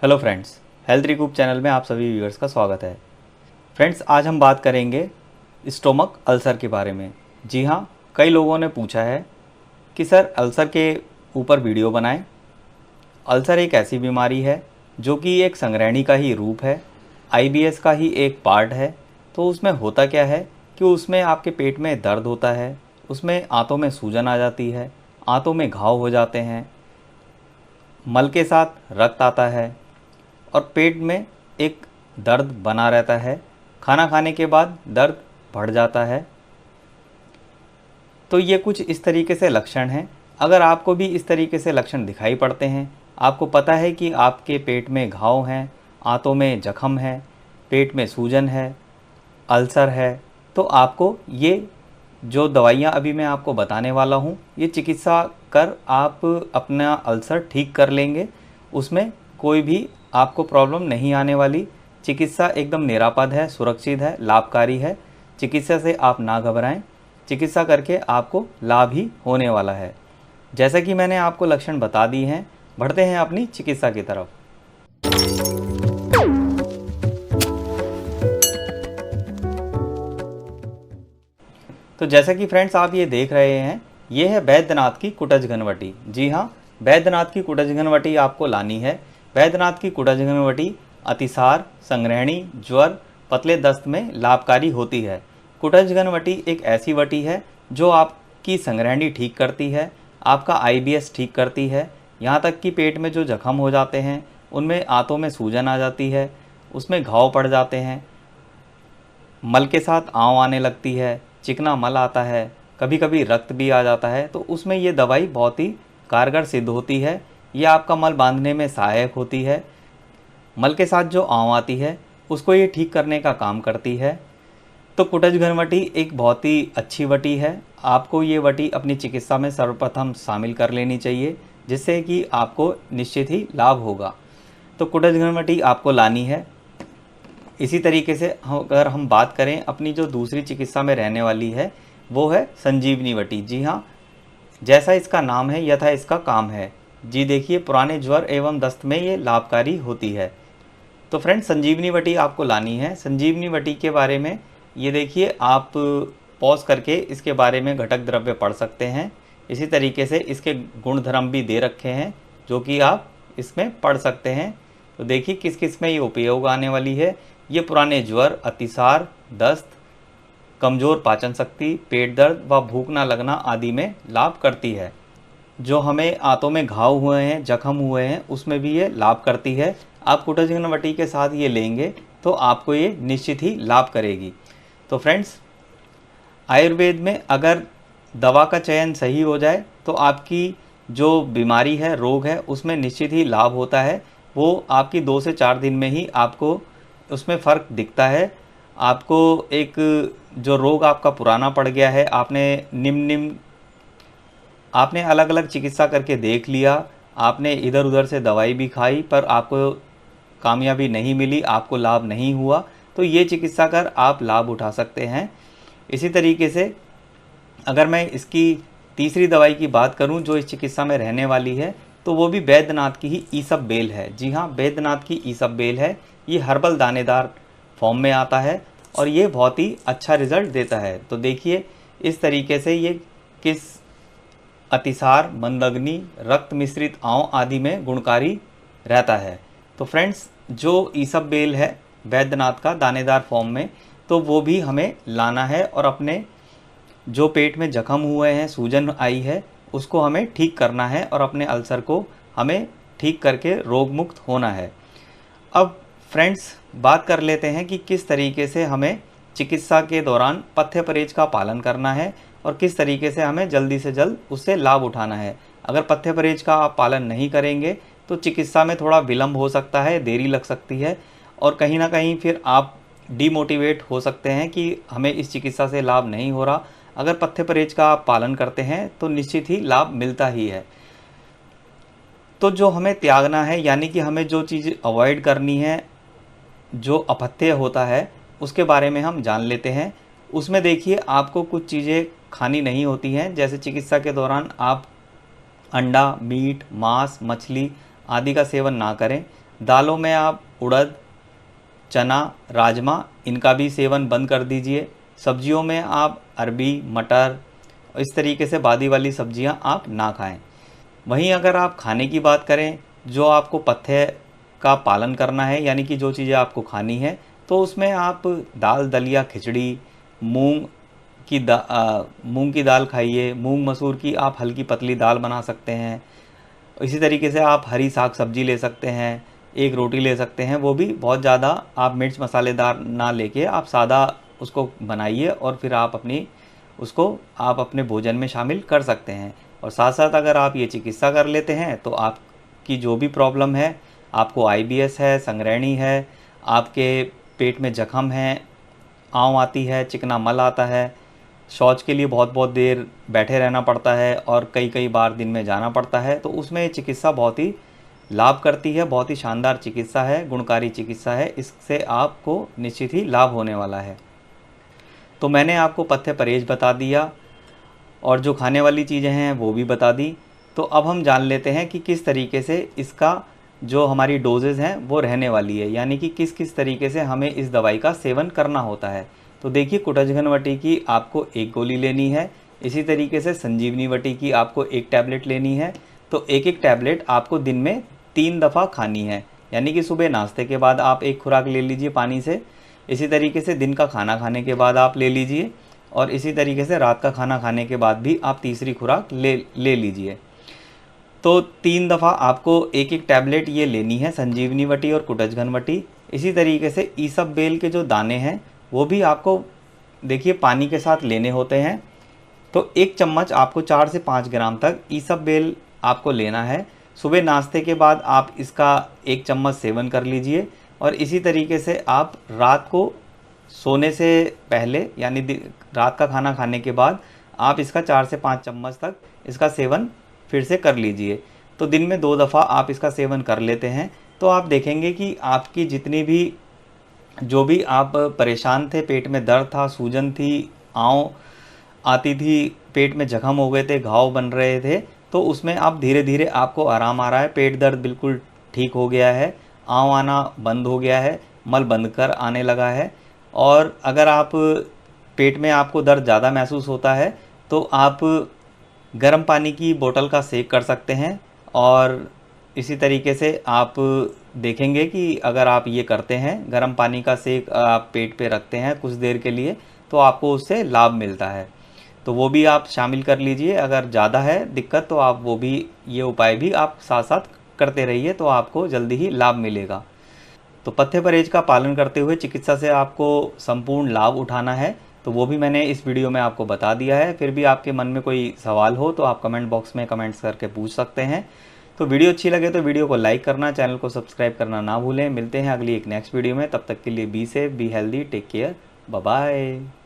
Hello friends, health recoup channel में आप सभी व्यूअर्स का स्वागत है। फ्रेंड्स, आज हम बात करेंगे स्टोमक अल्सर के बारे में। जी हाँ, कई लोगों ने पूछा है कि सर अल्सर के ऊपर वीडियो बनाएं। अल्सर एक ऐसी बीमारी है जो कि एक संग्रहणी का ही रूप है, आईबीएस का ही एक पार्ट है। तो उसमें होता क्या है कि उसमें आपके पेट में दर्द होता है, उसमें आंतों में सूजन आ जाती है, आंतों में घाव हो जाते हैं, मल के साथ रक्त आता है और पेट में एक दर्द बना रहता है। खाना खाने के बाद दर्द बढ़ जाता है। तो ये कुछ इस तरीके से लक्षण हैं। अगर आपको भी इस तरीके से लक्षण दिखाई पड़ते हैं, आपको पता है कि आपके पेट में घाव हैं, आंतों में जख्म है, पेट में सूजन है, अल्सर है, तो आपको ये जो दवाइयाँ अभी मैं आपको बताने वाला हूँ, ये चिकित्सा कर आप अपना अल्सर ठीक कर लेंगे। उसमें कोई भी आपको प्रॉब्लम नहीं आने वाली। चिकित्सा एकदम निरापद है, सुरक्षित है, लाभकारी है। चिकित्सा से आप ना घबराएं। चिकित्सा करके आपको लाभ ही होने वाला है। जैसा कि मैंने आपको लक्षण बता दिए हैं, बढ़ते हैं अपनी चिकित्सा की तरफ। तो जैसा कि फ्रेंड्स आप ये देख रहे हैं, ये है बैद्यनाथ की कुटज घनवटी। जी हाँ, बैद्यनाथ की कुटज घनवटी आपको लानी है। बैद्यनाथ की कुटज घनवटी अतिसार, संग्रहणी, ज्वर, पतले दस्त में लाभकारी होती है। कुटज घनवटी एक ऐसी वटी है जो आपकी संग्रहणी ठीक करती है, आपका आईबीएस ठीक करती है। यहाँ तक कि पेट में जो जख्म हो जाते हैं, उनमें आंतों में सूजन आ जाती है, उसमें घाव पड़ जाते हैं, मल के साथ आंव आने लगती है, चिकना मल आता है, कभी कभी रक्त भी आ जाता है, तो उसमें ये दवाई बहुत ही कारगर सिद्ध होती है। ये आपका मल बांधने में सहायक होती है। मल के साथ जो आंव आती है उसको ये ठीक करने का काम करती है। तो कुटज घनवटी एक बहुत ही अच्छी वटी है। आपको ये वटी अपनी चिकित्सा में सर्वप्रथम शामिल कर लेनी चाहिए, जिससे कि आपको निश्चित ही लाभ होगा। तो कुटज घनवटी आपको लानी है। इसी तरीके से अगर हम बात करें अपनी जो दूसरी चिकित्सा में रहने वाली है, वो है संजीवनी वटी। जी हाँ, जैसा इसका नाम है यथा इसका काम है। जी देखिए, पुराने ज्वर एवं दस्त में ये लाभकारी होती है। तो फ्रेंड्स, संजीवनी वटी आपको लानी है। संजीवनी वटी के बारे में ये देखिए, आप पॉज करके इसके बारे में घटक द्रव्य पढ़ सकते हैं। इसी तरीके से इसके गुणधर्म भी दे रखे हैं, जो कि आप इसमें पढ़ सकते हैं। तो देखिए किस किस में ये उपयोग आने वाली है। ये पुराने ज्वर, अतिसार, दस्त, कमज़ोर पाचन शक्ति, पेट दर्द व भूख ना लगना आदि में लाभ करती है। जो हमें आंतों में घाव हुए हैं, जख्म हुए हैं, उसमें भी ये लाभ करती है। आप कुटज घनवटी के साथ ये लेंगे तो आपको ये निश्चित ही लाभ करेगी। तो फ्रेंड्स, आयुर्वेद में अगर दवा का चयन सही हो जाए तो आपकी जो बीमारी है, रोग है, उसमें निश्चित ही लाभ होता है। वो आपकी 2 से 4 दिन में ही आपको उसमें फ़र्क दिखता है। आपको एक जो रोग आपका पुराना पड़ गया है, आपने अलग अलग चिकित्सा करके देख लिया, आपने इधर उधर से दवाई भी खाई पर आपको कामयाबी नहीं मिली, आपको लाभ नहीं हुआ, तो ये चिकित्सा कर आप लाभ उठा सकते हैं। इसी तरीके से अगर मैं इसकी तीसरी दवाई की बात करूं जो इस चिकित्सा में रहने वाली है, तो वो भी बैद्यनाथ की ही ईसब बेल है। जी हाँ, बैद्यनाथ की ईसब बेल है। ये हर्बल दानेदार फॉर्म में आता है और ये बहुत ही अच्छा रिजल्ट देता है। तो देखिए इस तरीके से ये किस अतिसार, मंदग्नि, रक्त मिश्रित आंव आदि में गुणकारी रहता है। तो फ्रेंड्स, जो ईसब बेल है बैद्यनाथ का दानेदार फॉर्म में, तो वो भी हमें लाना है और अपने जो पेट में जख्म हुए हैं, सूजन आई है, उसको हमें ठीक करना है और अपने अल्सर को हमें ठीक करके रोग मुक्त होना है। अब फ्रेंड्स, बात कर लेते हैं कि किस तरीके से हमें चिकित्सा के दौरान पथ्य परहेज का पालन करना है और किस तरीके से हमें जल्दी से जल्द उससे लाभ उठाना है। अगर पथ्य परहेज का आप पालन नहीं करेंगे तो चिकित्सा में थोड़ा विलंब हो सकता है, देरी लग सकती है और कहीं ना कहीं फिर आप डीमोटिवेट हो सकते हैं कि हमें इस चिकित्सा से लाभ नहीं हो रहा। अगर पथ्य परहेज का आप पालन करते हैं तो निश्चित ही लाभ मिलता ही है। तो जो हमें त्यागना है, यानी कि हमें जो चीज़ अवॉइड करनी है, जो अपथ्य होता है, उसके बारे में हम जान लेते हैं। उसमें देखिए, आपको कुछ चीज़ें खानी नहीं होती हैं। जैसे चिकित्सा के दौरान आप अंडा, मीट, मांस, मछली आदि का सेवन ना करें। दालों में आप उड़द, चना, राजमा इनका भी सेवन बंद कर दीजिए। सब्जियों में आप अरबी, मटर, इस तरीके से बादी वाली सब्जियां आप ना खाएं। वहीं अगर आप खाने की बात करें, जो आपको पथ्य का पालन करना है, यानी कि जो चीज़ें आपको खानी है, तो उसमें आप दाल, दलिया, खिचड़ी, मूंग की दाल खाइए। मूंग मसूर की आप हल्की पतली दाल बना सकते हैं। इसी तरीके से आप हरी साग सब्जी ले सकते हैं, एक रोटी ले सकते हैं, वो भी बहुत ज़्यादा आप मिर्च मसालेदार ना लेके आप सादा उसको बनाइए और फिर आप अपने भोजन में शामिल कर सकते हैं। और साथ साथ अगर आप ये चिकित्सा कर लेते हैं तो आपकी जो भी प्रॉब्लम है, आपको IBS है, संग्रहणी है, आपके पेट में जख्म है, आँव आती है, चिकना मल आता है, शौच के लिए बहुत बहुत देर बैठे रहना पड़ता है और कई कई बार दिन में जाना पड़ता है, तो उसमें ये चिकित्सा बहुत ही लाभ करती है। बहुत ही शानदार चिकित्सा है, गुणकारी चिकित्सा है। इससे आपको निश्चित ही लाभ होने वाला है। तो मैंने आपको पथ्य परहेज बता दिया और जो खाने वाली चीज़ें हैं वो भी बता दी। तो अब हम जान लेते हैं कि किस तरीके से इसका जो हमारी डोजेज़ हैं वो रहने वाली है, यानी कि किस किस तरीके से हमें इस दवाई का सेवन करना होता है। तो देखिए, कुटजघनवटी की आपको 1 गोली लेनी है। इसी तरीके से संजीवनी वटी की आपको 1 टैबलेट लेनी है। तो एक एक टैबलेट आपको दिन में 3 दफ़ा खानी है, यानी कि सुबह नाश्ते के बाद आप 1 खुराक ले लीजिए पानी से। इसी तरीके से दिन का खाना खाने के बाद आप ले लीजिए और इसी तरीके से रात का खाना खाने के बाद भी आप तीसरी खुराक ले लीजिए। तो 3 दफ़ा आपको एक एक टैबलेट ये लेनी है, संजीवनी वटी और कुटजघनवटी। इसी तरीके से ईसबबेल के जो दाने हैं वो भी आपको देखिए पानी के साथ लेने होते हैं। तो 1 चम्मच आपको 4 से 5 ग्राम तक ईसबबेल आपको लेना है। सुबह नाश्ते के बाद आप इसका 1 चम्मच सेवन कर लीजिए और इसी तरीके से आप रात को सोने से पहले, यानी रात का खाना खाने के बाद आप इसका 4 से 5 चम्मच तक इसका सेवन फिर से कर लीजिए। तो दिन में 2 दफ़ा आप इसका सेवन कर लेते हैं तो आप देखेंगे कि आपकी जितनी भी जो भी आप परेशान थे, पेट में दर्द था, सूजन थी, आँव आती थी, पेट में जख्म हो गए थे, घाव बन रहे थे, तो उसमें आप धीरे धीरे आपको आराम आ रहा है। पेट दर्द बिल्कुल ठीक हो गया है, आँव आना बंद हो गया है, मल बंद कर आने लगा है। और अगर आप पेट में आपको दर्द ज़्यादा महसूस होता है तो आप गर्म पानी की बोतल का सेक कर सकते हैं। और इसी तरीके से आप देखेंगे कि अगर आप ये करते हैं, गर्म पानी का सेक आप पेट पे रखते हैं कुछ देर के लिए, तो आपको उससे लाभ मिलता है। तो वो भी आप शामिल कर लीजिए। अगर ज़्यादा है दिक्कत तो आप वो भी, ये उपाय भी आप साथ साथ करते रहिए तो आपको जल्दी ही लाभ मिलेगा। तो पथ्य परहेज का पालन करते हुए चिकित्सा से आपको संपूर्ण लाभ उठाना है, तो वो भी मैंने इस वीडियो में आपको बता दिया है। फिर भी आपके मन में कोई सवाल हो तो आप कमेंट बॉक्स में कमेंट्स करके पूछ सकते हैं। तो वीडियो अच्छी लगे तो वीडियो को लाइक करना, चैनल को सब्सक्राइब करना ना भूलें। मिलते हैं अगली एक नेक्स्ट वीडियो में, तब तक के लिए be safe, be healthy, take care, bye bye.